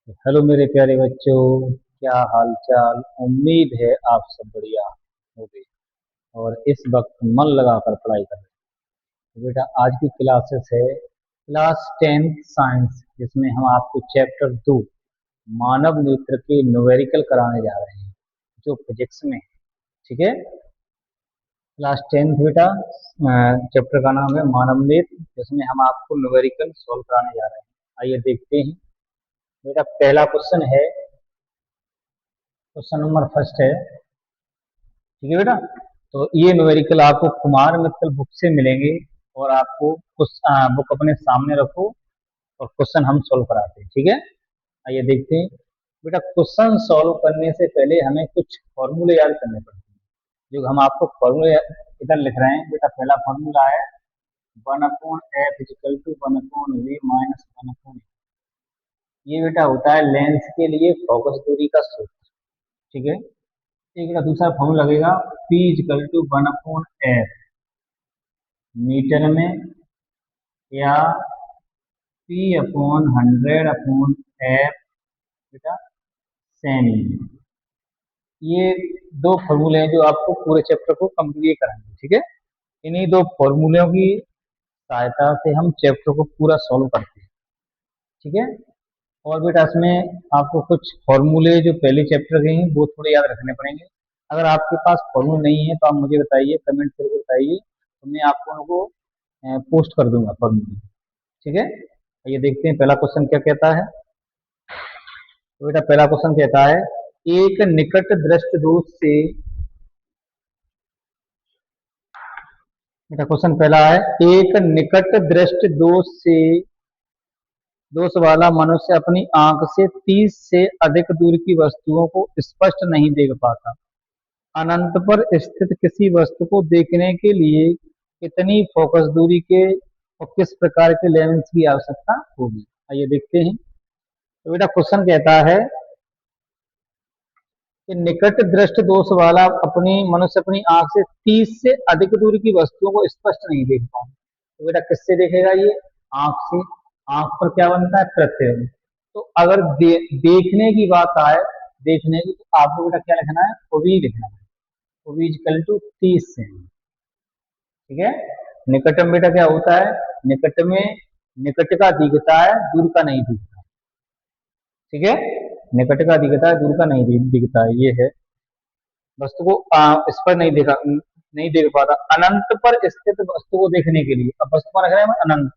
Hello मेरे प्यारे बच्चों। क्या हाल चाल। उम्मीद है आप सब बढ़िया होंगे और इस वक्त मन लगाकर पढ़ाई कर रहे हैं। तो बेटा आज की क्लासेस है क्लास 10th साइंस, जिसमें हम आपको चैप्टर 2 मानव नेत्र के न्यूमेरिकल कराने जा रहे हैं, जो फिजिक्स में है। ठीक है। क्लास 10th बेटा, चैप्टर का नाम है मानव नेत्र, जिसमें हम आपको न्यूमेरिकल सॉल्व कराने जा रहे हैं। आइए देखते हैं। बेटा पहला क्वेश्चन है, क्वेश्चन नंबर फर्स्ट है। ठीक है बेटा। तो ये न्यूमेरिकल आपको कुमार मित्तल बुक से मिलेंगे और आपको कुछ बुक अपने सामने रखो और क्वेश्चन हम सॉल्व कराते हैं। ठीक है। आइए देखते हैं। बेटा क्वेश्चन सॉल्व करने से पहले हमें कुछ फॉर्मूले याद करने पड़ते हैं, जो हम आपको फॉर्मूले इधर लिख रहे हैं। बेटा पहला फॉर्मूला है 1/f=1/v - 1/। ये बेटा होता है लेंस के लिए फोकस दूरी का सूत्र। ठीक है। एक का दूसरा फॉर्मूला लगेगा P=1/f मीटर में, या P/100/f बेटा सेमी में। ये दो फॉर्मूले हैं जो आपको पूरे चैप्टर को कंप्लीट कराएंगे। ठीक है। इन्हीं दो फॉर्मूलों की सहायता से हम चैप्टर को पूरा सॉल्व करते हैं। ठीक है। और बेटा इसमें आपको कुछ फॉर्मूले जो पहले चैप्टर के हैं वो थोड़े याद रखने पड़ेंगे। अगर आपके पास फॉर्मूले नहीं है तो आप मुझे बताइए, कमेंट करके बताइए, तो मैं आपको उनको पोस्ट कर दूंगा फॉर्मूले। ठीक है। ये देखते हैं पहला क्वेश्चन क्या कहता है। तो बेटा पहला क्वेश्चन कहता है, एक निकट दृष्ट दोष से। बेटा क्वेश्चन पहला है, एक निकट दृष्ट दोष वाला मनुष्य अपनी आंख से 30 से अधिक दूर की वस्तुओं को स्पष्ट नहीं देख पाता। अनंत पर स्थित किसी वस्तु को देखने के लिए कितनी फोकस दूरी के और किस प्रकार के लेंस की आवश्यकता होगी। आइए देखते हैं। तो बेटा क्वेश्चन कहता है कि निकट दृष्ट दोष वाला अपनी मनुष्य अपनी आंख से 30 से अधिक दूर की वस्तुओं को स्पष्ट नहीं देख पाता। तो बेटा किससे देखेगा ये? आंख से। आंख पर क्या बनता है? प्रतिबिंब। तो अगर देखने की बात आए, देखने की, तो आपको बेटा क्या लिखना है? ओवी लिखना है। ओवी इक्वल टू 30 से। ठीक है। निकट में बेटा क्या होता है? निकट में निकट का दिखता है, दूर का नहीं दिखता। ठीक है। निकट का दिखता है, दूर का नहीं दिखता है, ये है। वस्तु को इस पर नहीं देख पाता। अनंत पर स्थित वस्तु को देखने के लिए, अब वस्तु का रख रहे हैं अनंत,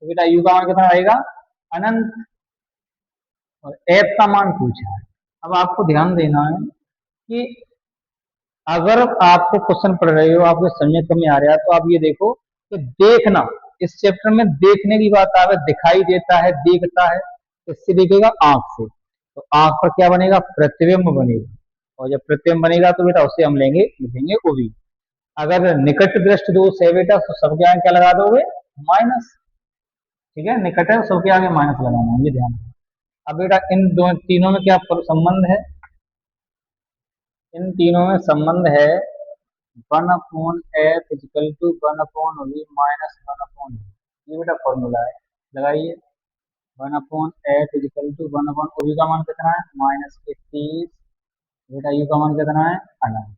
तो बेटा यू का मान कितना आएगा? अनंत। और एफ का मान पूछा है। अब आपको ध्यान देना है कि अगर आपको क्वेश्चन पढ़ रहे हो, आपको समझ कम में आ रहा है, तो आप ये देखो कि देखना, इस चैप्टर में देखने की बात आवे, दिखाई देता है, देखता है, किससे देखेगा? आंख से। तो आंख पर क्या बनेगा? प्रतिबिंब बनेगा। और जब प्रतिबिंब बनेगा तो बेटा उसे हम लिखेंगे ओवी। अगर निकट दृष्ट दोष है बेटा, तो सबके आगे क्या लगा दोगे? माइनस। ठीक है। निकट है, सबके आगे माइनस लगाना है, ये ध्यान रखना। अब बेटा इन दो तीनों में क्या संबंध है? इन तीनों में संबंध है 1/f=1/v - 1/v। ये बेटा फॉर्मूला है, लगाइए। 1/f=1/v का मान कितना है? -30। बेटा यू का मान कितना है? अनंत।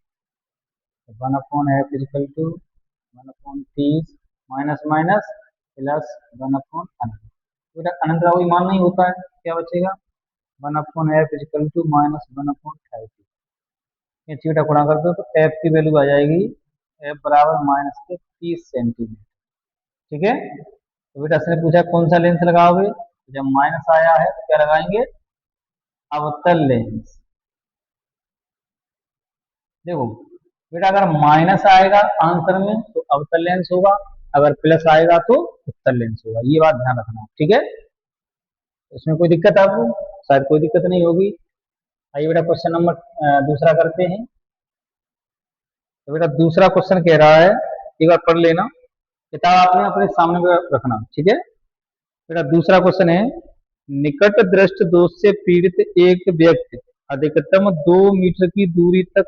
1/f=1/30 माइनस माइनस प्लस 1/अनंत। बेटा अनंत का कोई मान नहीं होता है, क्या बचेगा? 1/f=−1/30। ये थीटा गुणा कर दो तो एफ की वैल्यू आ जाएगी, एफ बराबर -30 सेंटीमीटर। ठीक है। तो बेटा इसने पूछा कौन सा लेंस लगाओगे, तो जब माइनस आया है तो क्या लगाएंगे? अवतल लेंस। देखो बेटा, अगर माइनस आएगा आंसर में तो अवतल लेंस होगा, अगर प्लस आएगा तो उत्तल लेंस होगा। ये बात ध्यान रखना। ठीक है। इसमें कोई दिक्कत है आपको? शायद कोई दिक्कत नहीं होगी। आइए बेटा क्वेश्चन नंबर दूसरा करते हैं। तो बेटा दूसरा क्वेश्चन कह रहा है, एक बार पढ़ लेना, किताब आपने अपने सामने पे रखना। ठीक है। बेटा दूसरा क्वेश्चन है, निकट दृष्ट दोष से पीड़ित एक व्यक्ति अधिकतम 2 मीटर की दूरी तक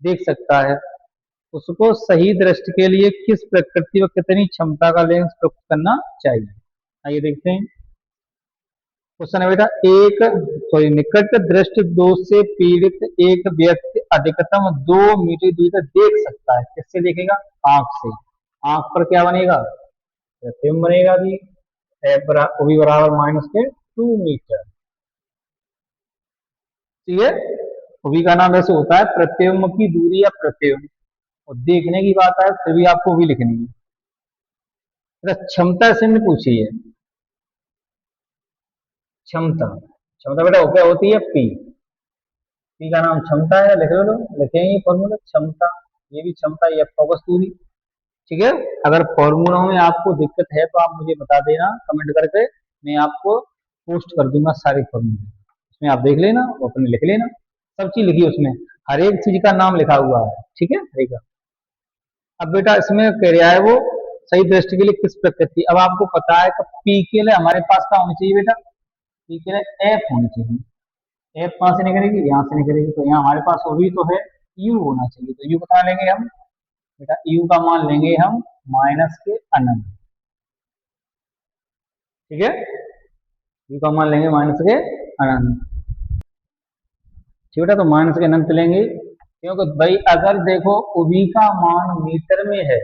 देख सकता है। उसको सही दृष्टि के लिए किस प्रकृति व कितनी क्षमता का लेंस प्रयुक्त करना चाहिए? आइए देखते हैं। क्वेश्चन है बेटा, एक सॉरी निकट दृष्टि दोष से पीड़ित एक व्यक्ति अधिकतम 2 मीटर दूरी तक देख सकता है। किससे देखेगा? आंख से। आंख पर क्या बनेगा? प्रतिबिंब बनेगा भी। वो भी बराबर माइनस के 2 मीटर। ठीक है, वो भी का नाम वैसे होता है प्रतिबिंब की दूरी या प्रतिबिंब। और देखने की बात है फिर भी आपको भी लिखनी है। क्षमता से पूछी है। क्षमता, क्षमता बेटा क्या होती है? पी। पी का नाम क्षमता है, लिख लो। लिखेंगे फॉर्मूला क्षमता। ये भी क्षमता, ये फोकस दूरी। ठीक है, अगर फॉर्मूलों में आपको दिक्कत है तो आप मुझे बता देना कमेंट करके, मैं आपको पोस्ट कर दूंगा सारे फॉर्मूले। उसमें आप देख लेना और अपने लिख लेना। सब चीज लिखी उसमें, हर एक चीज का नाम लिखा हुआ है। ठीक है, हर। अब बेटा इसमें कह रहा है वो सही दृष्टि के लिए किस प्रकृति। अब आपको पता है कि पी के लिए हमारे पास क्या होनी चाहिए बेटा? पी के लिए एफ होनी चाहिए। एफ कहाँ से निकलेगी? यहाँ से निकलेगी। तो यहाँ हमारे पास वो भी तो है, यू होना चाहिए। तो यू कितना लेंगे हम बेटा? यू का मान लेंगे हम माइनस के अनंत। ठीक है, यू का मान लेंगे माइनस के अनंत। ठीक बेटा, तो माइनस के अनंत लेंगे, क्योंकि भाई अगर देखो उभी का मान मीटर में है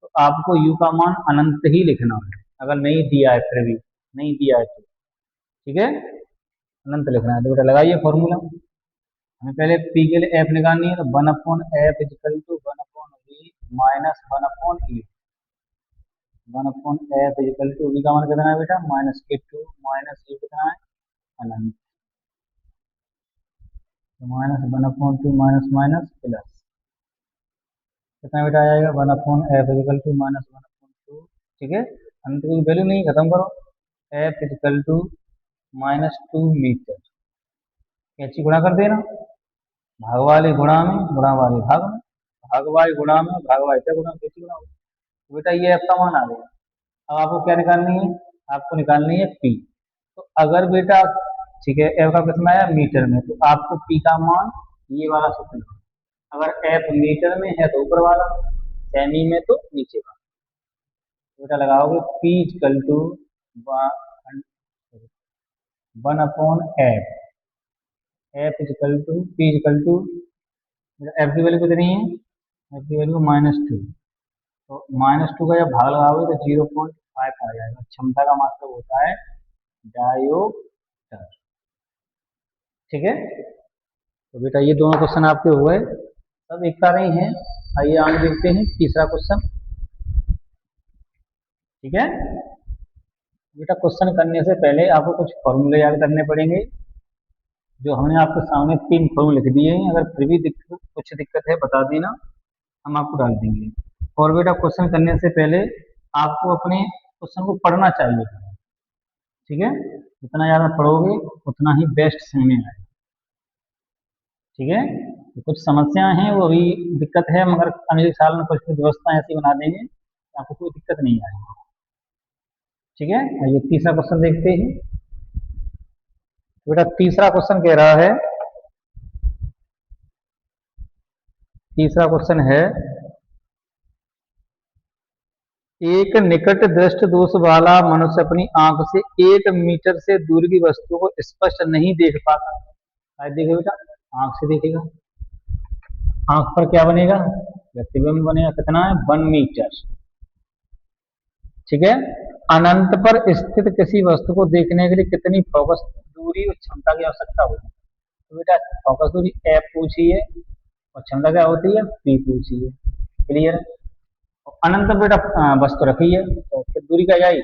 तो आपको यू का मान अनंत ही लिखना है। अगर नहीं दिया है, फिर भी नहीं दिया है तो ठीक है, अनंत लिखना है। तो बेटा लगाइए फॉर्मूला। हमें पहले पी के लिए एफ निकालनी है, तो 1/f is equal to 1/v minus 1/e। 1/f is equal to v का मान कितना है बेटा? माइनस के 2 माइनस यू कितना है? अनंत। तो माइनस 1/2 माइनस माइनस प्लस कितना बेटा आ जाएगा? 1/f is equal to minus 1/2। ठीक है, अनंत की वैल्यू नहीं, खत्म करो। f equal to -2 meter. कैची गुणा कर देना, भाग वाले गुणा में, गुणा वाले भाग में, भाग वाले गुणा में, भाग वाले से गुणा, कैची गुणा होगा। तो बेटा ये f का मान आ गया। अब आपको क्या निकालनी है? आपको निकालनी है p। तो अगर बेटा ठीक है, f का कितना आया? मीटर में, तो आपको p का मान ये वाला सूत्र, अगर f मीटर में है तो ऊपर वाला, सेमी में तो नीचे वाला। तो बेटा लगाओगे p equal to 1/f। F is equal to P is equal to, F की वैल्यू कितनी है? एफ की वैल्यू -2। तो -2 का जब भाग लगाओगे तो 0.5 आ जाएगा। क्षमता का मतलब होता है डायोप्टर। ठीक है, तो बेटा ये दोनों क्वेश्चन आपके हो गए, सब एक तरह ही हैं। आइए आगे देखते हैं तीसरा क्वेश्चन। ठीक है बेटा, क्वेश्चन करने से पहले आपको कुछ फॉर्मूले याद करने पड़ेंगे। जो हमने आपके सामने 3 फॉर्मूले लिख दिए हैं, अगर फिर भी कुछ दिक्कत है बता देना, हम आपको डाल देंगे। और बेटा क्वेश्चन करने से पहले आपको अपने क्वेश्चन को पढ़ना चाहिए। ठीक है, जितना ज्यादा पढ़ोगे उतना ही बेस्ट समझ में आएगा। ठीक है, तो कुछ समस्याएं हैं वो अभी दिक्कत है, मगर अगले साल में कुछ व्यवस्था ऐसी बना देंगे कि आपको कोई दिक्कत नहीं आएगी। ठीक है, आइए तीसरा क्वेश्चन देखते हैं। बेटा तीसरा क्वेश्चन कह रहा है, तीसरा क्वेश्चन है, एक निकट दृष्टि दोष वाला मनुष्य अपनी आंख से 1 मीटर से दूर की वस्तु को स्पष्ट नहीं देख पाता। क्या देखेगा बेटा? आंख से देखेगा। आंख पर क्या बनेगा? प्रतिबिंब बनेगा। कितना है? 1 मीटर। ठीक है, अनंत पर स्थित किसी वस्तु को देखने के लिए कितनी फोकस दूरी और क्षमता की आवश्यकता होती है? तो बेटा फोकस दूरी एफ पूछी है और क्षमता क्या होती है? पी पूछी है। क्लियर है? अनंत बेटा वस्तु रखी है तो फिर दूरी क्या जाएगी?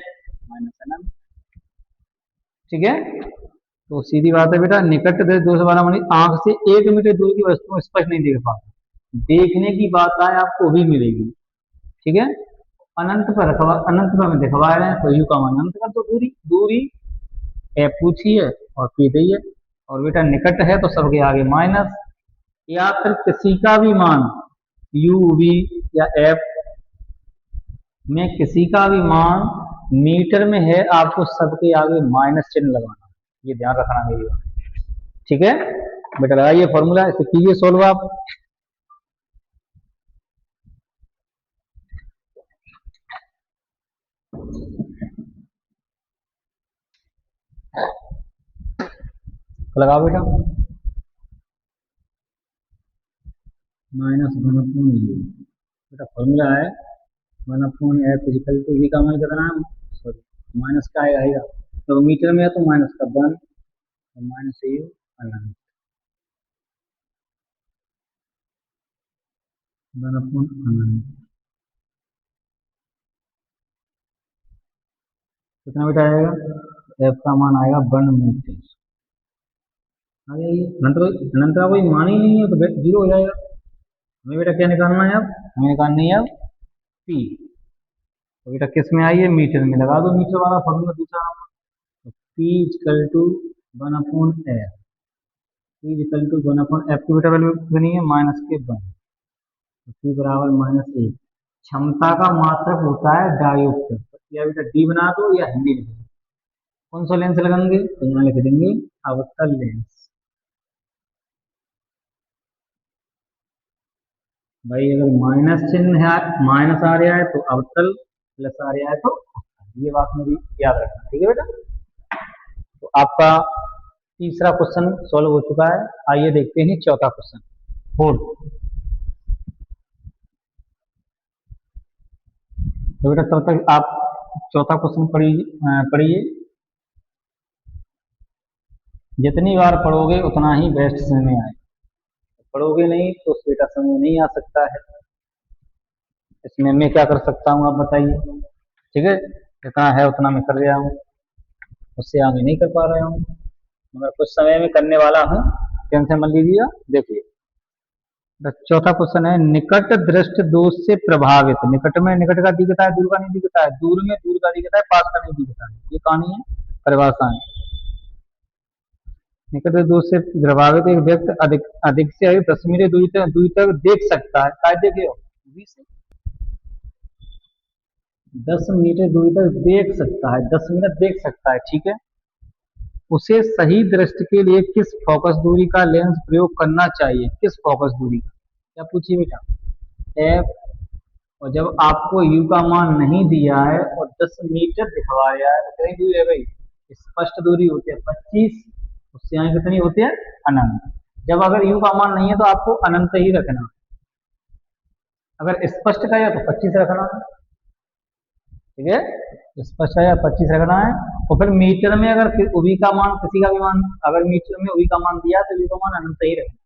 माइनस अनंत। ठीक है, तो सीधी बात है बेटा, निकट दोष वाला मानी आंख से 1 मीटर दूर की वस्तु को स्पष्ट नहीं देख पाता। देखने की बात है आपको भी मिलेगी। ठीक है, अनंत पर रखवा, अनंत पर हमें दिखवा रहे हैं तो यू का मान अनंत कर दो। दूरी दूरी ए पूछी है और पी दी है, और बेटा निकट है तो सबके आगे माइनस, या फिर किसी का भी मान यू वी या एफ में किसी का भी मान मीटर में है, आपको सबके आगे माइनस चिन्ह लगाना, ये ध्यान रखना मेरी बात। ठीक है बेटा, लगाइए फॉर्मूला, इसे कीजिए सोल्व आप। तो लगाओ बेटा, माइनस वन अपॉन यू। बेटा फॉर्मूला है one upon F is equal to we का मान कितना है, सॉरी माइनस का आएगा, तो मीटर में है तो माइनस का वन और माइनस यू अनंत, वन अपॉन अनंत कितना बेटा आएगा, एफ का मान आएगा 1 मीटर। आ गया ये अनंत का कोई मान ही नहीं है तो जीरो हो जाएगा। हमें बेटा क्या निकालना है, अब हमें निकालनी है अब पी। तो बेटा किस में आई है, मीटर में, लगा दो मीटर वाला फॉर्मूला दूसरा। तो P equal to one upon F, P equal to one upon F की बेटा वैल्यू कितनी है, माइनस के वन, पी बराबर माइनस एक। क्षमता का मात्रक होता है डायोप्टर, या बेटा डी बना दो या हिंदी लिख दो। कौन सा लेंस लगाएंगे, तो यहाँ लिख देंगे अवतल लेंस। भाई अगर माइनस चिन्ह है, माइनस आ रहा है तो अवतल, प्लस आ रहा है तो अवतल। ये बात मेरी याद रखना, ठीक है बेटा। तो आपका तीसरा क्वेश्चन सॉल्व हो चुका है। आइए देखते हैं चौथा क्वेश्चन, फोर्थ। तो बेटा तब तक आप चौथा क्वेश्चन पढ़िए। जितनी बार पढ़ोगे उतना ही बेस्ट समय आए, पढ़ोगे नहीं तो बेटा समय नहीं आ सकता है। इसमें मैं क्या कर सकता हूँ आप बताइए, ठीक है। जितना है उतना मैं कर रहा हूँ, उससे आगे नहीं कर पा रहा हूँ, मगर कुछ समय में करने वाला हूँ, टेंशन मत लीजिए। देखिए चौथा क्वेश्चन है, निकट दृष्टि दोष से प्रभावित। निकट में निकट का दिखता है, दूर का नहीं दिखता है, दूर में दूर का दिखता है, पास का नहीं दिखता है। ये कहानी है, परिभाषा है। निकट दोष से प्रभावित एक व्यक्ति अधिक अधिक से अधिक 10 मीटर दूरी तक देख सकता है। काय देखे हो, 10 मीटर दूरी तक देख सकता है, 10 मिनट देख सकता है, ठीक है। उसे सही दृष्टि के लिए किस फोकस दूरी का लेंस प्रयोग करना चाहिए, किस फोकस दूरी का, क्या पूछिए बेटा, एफ। और जब आपको यू का मान नहीं दिया है और 10 मीटर दिखवा रहा है, तो कितनी दूरी है भाई, स्पष्ट दूरी होती है 25, उससे यहाँ कितनी होती है, अनंत। जब अगर यू का मान नहीं है तो आपको अनंत ही रखना, अगर स्पष्ट का है तो 25 रखना, ठीक है। स्पष्ट है 25 रखना है। और फिर मीटर में अगर उभी का मान, किसी का भी मान अगर मीटर में उभी का मान दिया तो यू का मान अनंत ही रखना,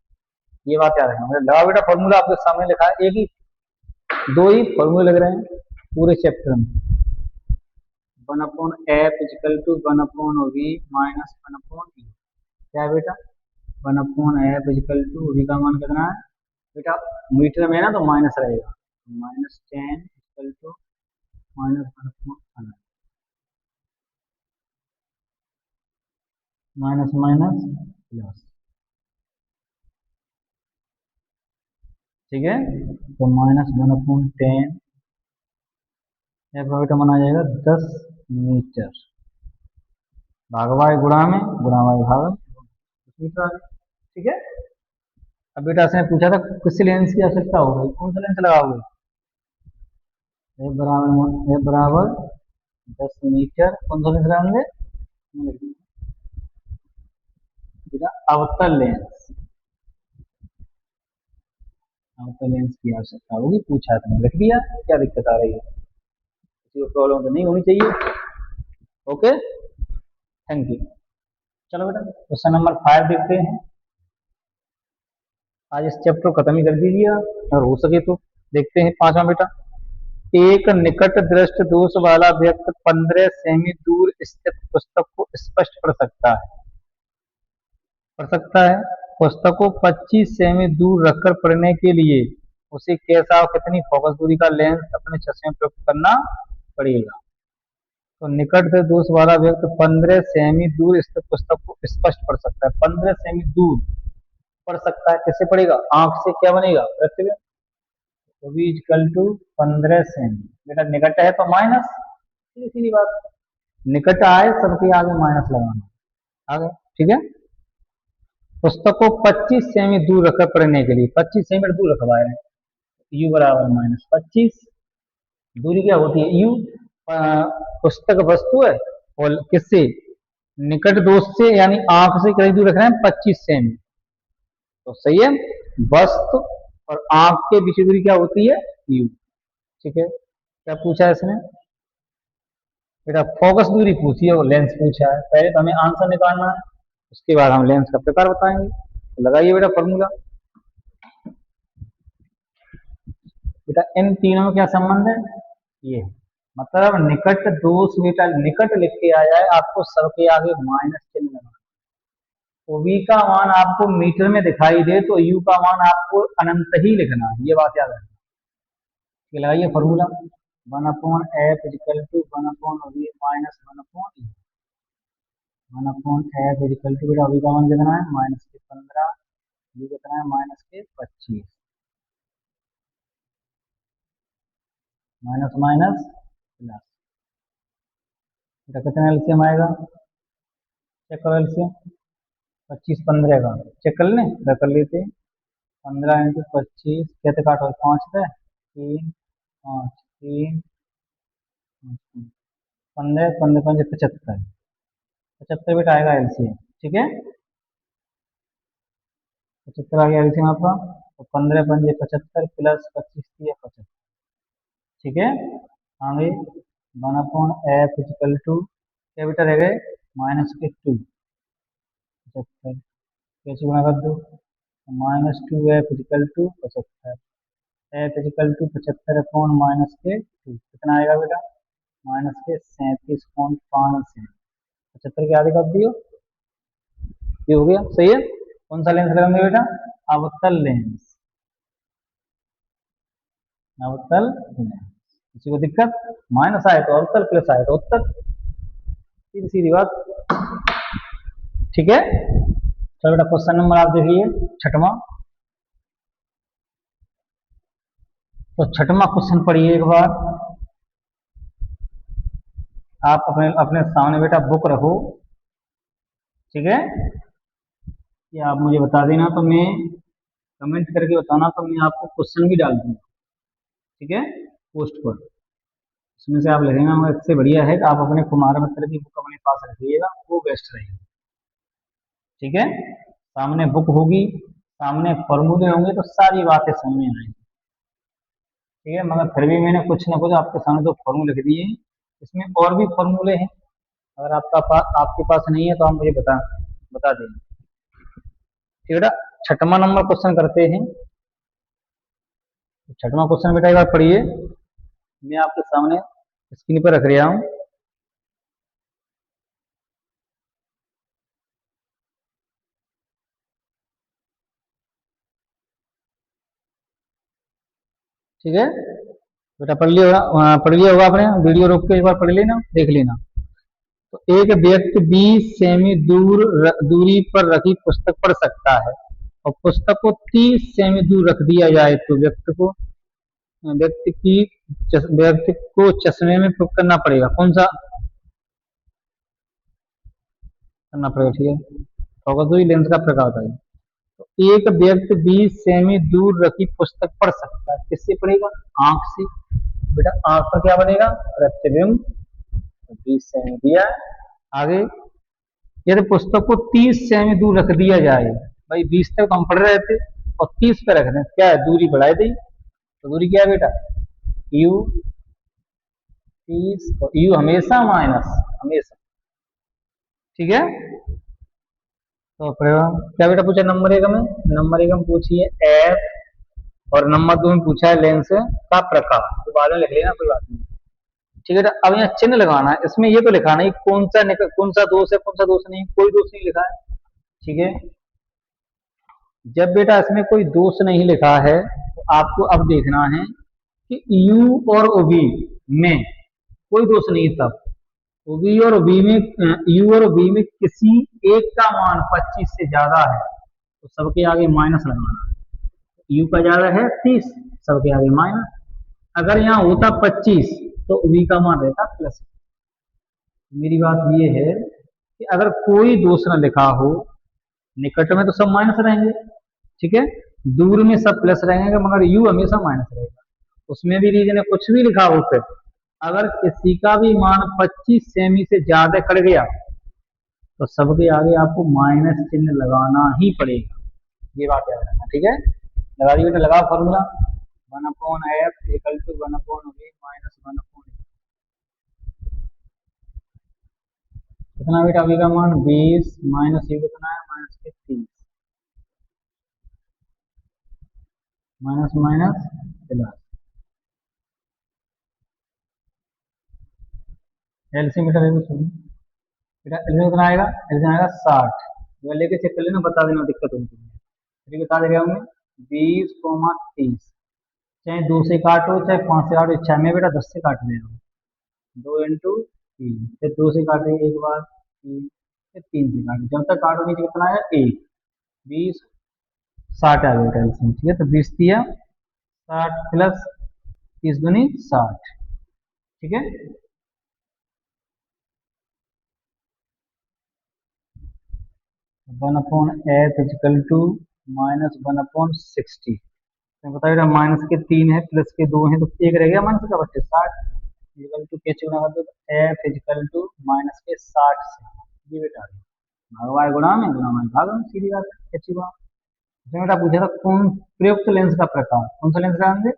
ये बात याद रखना। लगा बेटा फॉर्मूला आपके सामने लिखा है, एक ही दो ही फॉर्मूले लग रहे हैं पूरे चैप्टर में। One upon F is equal to one upon v minus one upon e, क्या है बेटा, one upon F is equal to we का मान कितना है बेटा, मीटर में है ना तो माइनस रहेगा, -10 is equal to minus one upon अनंत, माइनस माइनस प्लस, ठीक है। तो -1/10 एफ का बेटा माना जाएगा 10 मीटर, भागवाई गुणा में, गुणा वाई भाग मीटर आ गया, ठीक है। अब बेटा से पूछा था किस लेंस की आवश्यकता होगी, कौन सा लेंस लगाओगे, एफ बराबर 10 मीटर, कौन सा लेंस लगाएंगे बेटा, अवतल लेंस, अवतल लेंस की आवश्यकता होगी, पूछा था लिख दिया, क्या दिक्कत आ रही है, किसी को प्रॉब्लम तो नहीं होनी चाहिए। Okay, thank you. चलो बेटा क्वेश्चन नंबर 5 देखते हैं। आज इस चैप्टर को खत्म ही कर दीजिए अगर हो सके तो। देखते हैं पांचवा बेटा, एक निकट दृष्टि दोष वाला व्यक्ति 15 सेमी दूर स्थित पुस्तक को स्पष्ट पढ़ सकता है। पुस्तक को 25 सेमी दूर रखकर पढ़ने के लिए उसे कैसा और कितनी फोकस दूरी का लेंस अपने चश्मे में प्रयोग करना पड़ेगा। तो निकट से दोष वाला व्यक्ति 15 सेमी दूर स्थित पुस्तक को स्पष्ट पढ़ सकता है। 15 सेमी दूर पढ़ सकता है, किससे पढ़ेगा, आंख से क्या बनेगा, प्रतिबिंब, तो v इक्वल टू 15 सेमी। बेटा निकट है तो माइनस, सीधी बात, निकट आए सबके आगे माइनस लगाना, आगे, ठीक है। पुस्तक को 25 सेमी दूर रखकर पढ़ने के लिए 25 सेमी दूर रखवाए हैं, u बराबर -25, दूरी क्या होती है, u, पुस्तक वस्तु है और किससे, निकट दोष से यानी आंख से करीब दूर रखना है 25 सेमी। तो सही है, वस्तु और आंख के बीच की दूरी क्या होती है, यू। ठीक है, क्या पूछा है इसने बेटा, फोकस दूरी पूछी है और लेंस पूछा है। पहले तो हमें आंसर निकालना है, उसके बाद हम लेंस का प्रकार बताएंगे। तो लगाइए बेटा फॉर्मूला। बेटा इन तीनों में क्या संबंध है, ये मतलब निकट दोष, बेटा निकट लिख के आ जाए आपको सबके आगे माइनस चिन्ह लगाना। तो v का मान आपको मीटर में दिखाई दे तो u का मान आपको अनंत ही लिखना है, ये बात याद रखना। लगाइए formula, 1/f equal to 1/v minus 1/e। 1/f equal to बेटा v का मान कितना है -15, v कितना है -25, माइनस माइनस प्लस। बेटा कितना एलसीएम आएगा, चेक करो एलसीएम। 25 15 का चेक कर लें, कर लेते। 15 × 25 कहते काटो, 5 3 5 3 15 15 5 75, 75 बेटा आएगा एलसीएम। ठीक है, 75 आ गया एलसीएम आपका। तो 15 5 75 प्लस 25 75। ठीक है, आगे 1/f इक्वल टू क्या बेटा रह गए -2 75, कैसे गुणा कर दो, -2f equal to 75, f equal to 75/-2 कितना आएगा बेटा -37.5 से 75 के आगे कर दियो, ये हो गया। सही है, कौन सा लेंस लगाएंगे बेटा, अवतल लेंस, अवतल लेंस। किसी को दिक्कत, माइनस आए तो अवतल, प्लस आए तो उत्तर, सीधी सीधी बात। ठीक है, चलो बेटा क्वेश्चन नंबर आप देखिए छठवां। तो छठवां क्वेश्चन पढ़िए एक बार। आप अपने अपने सामने बेटा बुक रखो। ठीक है, ये आप मुझे बता देना, तो मैं कमेंट करके बताना, तो मैं आपको क्वेश्चन भी डाल दूंगा। ठीक है, पोस्ट पर, इसमें से आप लिखेंगे। मगर इससे बढ़िया है कि आप अपने कुमार मित्र की बुक अपने पास रखिएगा, वो बेस्ट रहेगा। ठीक है, सामने बुक होगी, सामने फॉर्मूले होंगे, तो सारी बातें समझ में आएंगी। ठीक है, मगर फिर भी मैंने कुछ ना कुछ आपके सामने तो फॉर्मूले लिख दिए हैं, इसमें और भी फॉर्मूले हैं। अगर आपके पास नहीं है तो आप मुझे बता देंगे। ठीक है बेटा, छठवां नंबर क्वेश्चन करते हैं। छठवां क्वेश्चन बेटा एक बार पढ़िए, मैं आपके सामने स्क्रीन पर रख रहा हूं। ठीक है बेटा, पढ़ लिया होगा आपने, वीडियो रोक के एक बार पढ़ लेना, देख लेना। तो एक व्यक्ति 20 सेमी दूरी पर रखी पुस्तक पढ़ सकता है और पुस्तक को 30 सेमी दूर रख दिया जाए तो व्यक्ति को चश्मे में फिट करना पड़ेगा, कौन सा करना पड़ेगा। ठीक है, फोकस दूरी लेंस का प्रकार बताइए। तो एक व्यक्ति 20 सेमी दूर रखी पुस्तक पढ़ सकता है, किससे पढ़ेगा, आंख से। बेटा आंख पर क्या बनेगा, प्रतिबिंब, 20 सेमी दिया। आगे यदि पुस्तक को 30 सेमी दूर रख दिया जाए, भाई 20 तक हम पढ़ रहे थे और 30 पे रख दें, क्या है, दूरी बढ़ाई दी। तो दूरी क्या है बेटा, u 30, और u हमेशा माइनस, हमेशा। ठीक है, तो क्या बेटा पूछा नंबर 1 में, नंबर 1 में पूछिए f, और नंबर 2 में पूछा है लेंस का प्रकार। तो बाद में लिख लेना, कोई बात नहीं। ठीक है, अब यहाँ चिन्ह लगाना है, इसमें ये तो लिखा नहीं कौन सा दोष है, कौन सा दोष नहीं, कोई दोष नहीं लिखा है। ठीक है, जब बेटा इसमें कोई दोष नहीं लिखा है तो आपको अब देखना है कि u और v में कोई दोष नहीं, तब v और v में u और v में किसी एक का मान 25 से ज्यादा है तो सबके आगे माइनस लगाना है। u का ज्यादा है 30, सबके आगे माइनस। अगर यहाँ होता 25 तो v का मान रहता प्लस। मेरी बात ये है कि अगर कोई दोष न लिखा हो, निकट में तो सब माइनस रहेंगे, ठीक है, दूर में सब प्लस रहेंगे, मगर u हमेशा माइनस रहेगा। उसमें भी रीजन है, कुछ भी लिखा हो, फिर अगर किसी का भी मान 25 सेमी से ज्यादा कट गया तो सबके आगे आपको माइनस चिन्ह लगाना ही पड़ेगा, ये बात याद रखना, ठीक है। लगा दिए बेटा, लगाओ formula, 1/f equal to 1/v minus 1/, कितना बेटा v का मान 20 माइनस ये कितना है माइनस के 30, माइनस माइनस प्लस, एलसीएम बेटा देखो सुनो बेटा, एलसीएम कितना आएगा, एलसीएम आएगा 60, ये लेके चेक कर लेना, बता देना दिक्कत होगी तुम्हें, फिर बता दे रहा हूँ मैं 20, 30, चाहे 2 से काटो चाहे 5 से काटो, इच्छा है, मैं बेटा 10 से काट ले रहा हूँ, 2 × 3, फिर 2 से काटेंगे एक बार, 3, फिर 3 से काटेंगे, जब तक काटो नीचे कितना आया 1, 20, 60 आ गया एलसीएम, ठीक है। तो 20 दिया 60 प्लस 30 दूनी 60, ठीक है। 1/f इजिकल टू माइनस 1/60, बताइए बेटा, माइनस के 3 है प्लस के 2 है, तो एक रह गया माइनस का बच्चे 60, इजिकल टू कैसे गुणा कर दो, एफ इजिकल टू माइनस के 60 से, ये बेटा भागवाए गुणा में, गुणा में भाग में, सीधी बात है, अच्छी बात। इसमें बेटा पूछा था कौन प्रयुक्त लेंस का प्रकार, कौन सा लेंस का आंसर,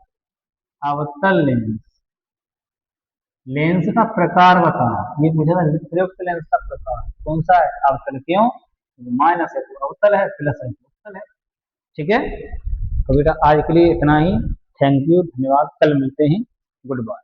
अवतल लेंस, लेंस का प्रकार बताओ, ये पूछा था प्रयुक्त लेंस का प्रकार कौन सा है, अवतल, क्यों, माइनस है तो अवतल है, प्लस है तो अवतल है, ठीक है। तो बेटा आज के लिए इतना ही, थैंक यू, धन्यवाद, कल मिलते हैं, गुड बाय।